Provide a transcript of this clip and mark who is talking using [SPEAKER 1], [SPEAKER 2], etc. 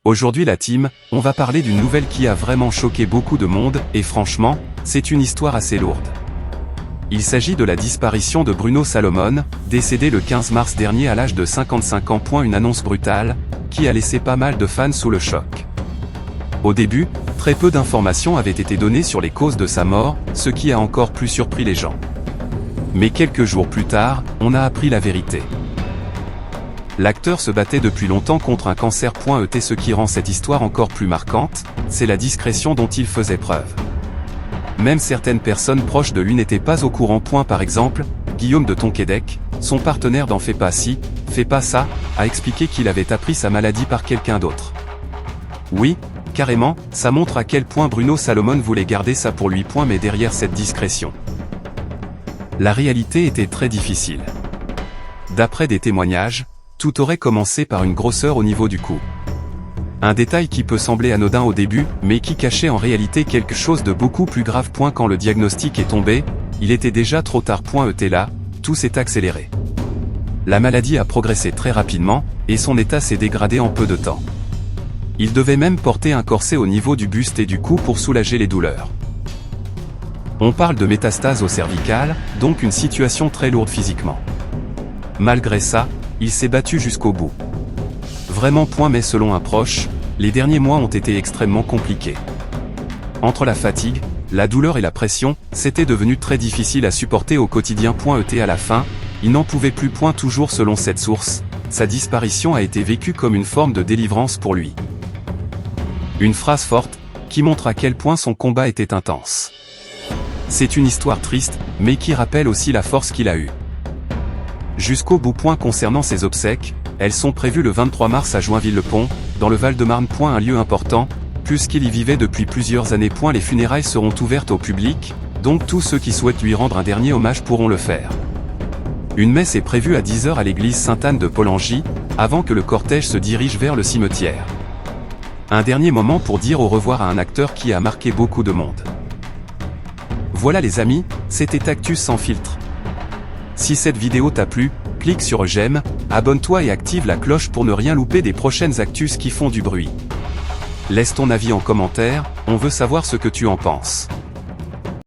[SPEAKER 1] Aujourd'hui la team, on va parler d'une nouvelle qui a vraiment choqué beaucoup de monde, et franchement, c'est une histoire assez lourde. Il s'agit de la disparition de Bruno Salomon, décédé le 15 mars dernier à l'âge de 55 ans. Une annonce brutale, qui a laissé pas mal de fans sous le choc. Au début, très peu d'informations avaient été données sur les causes de sa mort, ce qui a encore plus surpris les gens. Mais quelques jours plus tard, on a appris la vérité. L'acteur se battait depuis longtemps contre un cancer. Ce qui rend cette histoire encore plus marquante, c'est la discrétion dont il faisait preuve. Même certaines personnes proches de lui n'étaient pas au courant. Par exemple, Guillaume de Tonquédec, son partenaire dans Fais pas ci, fais pas ça, a expliqué qu'il avait appris sa maladie par quelqu'un d'autre. Oui, carrément, ça montre à quel point Bruno Salomon voulait garder ça pour lui. Mais derrière cette discrétion, la réalité était très difficile. D'après des témoignages, tout aurait commencé par une grosseur au niveau du cou. Un détail qui peut sembler anodin au début, mais qui cachait en réalité quelque chose de beaucoup plus grave. Quand le diagnostic est tombé, il était déjà trop tard. Là, tout s'est accéléré. La maladie a progressé très rapidement, et son état s'est dégradé en peu de temps. Il devait même porter un corset au niveau du buste et du cou pour soulager les douleurs. On parle de métastase au cervical, donc une situation très lourde physiquement. Malgré ça, il s'est battu jusqu'au bout. Vraiment. Mais selon un proche, les derniers mois ont été extrêmement compliqués. Entre la fatigue, la douleur et la pression, c'était devenu très difficile à supporter au quotidien. À la fin, il n'en pouvait plus. Toujours selon cette source, sa disparition a été vécue comme une forme de délivrance pour lui. Une phrase forte, qui montre à quel point son combat était intense. C'est une histoire triste, mais qui rappelle aussi la force qu'il a eue. Jusqu'au bout. Concernant ses obsèques, elles sont prévues le 23 mars à Joinville-le-Pont, dans le Val-de-Marne. Un lieu important, puisqu'il y vivait depuis plusieurs années. Les funérailles seront ouvertes au public, donc tous ceux qui souhaitent lui rendre un dernier hommage pourront le faire. Une messe est prévue à 10 h à l'église Sainte-Anne de Pollengy, avant que le cortège se dirige vers le cimetière. Un dernier moment pour dire au revoir à un acteur qui a marqué beaucoup de monde. Voilà les amis, c'était Actus sans filtre. Si cette vidéo t'a plu, clique sur j'aime, abonne-toi et active la cloche pour ne rien louper des prochaines actus qui font du bruit. Laisse ton avis en commentaire, on veut savoir ce que tu en penses.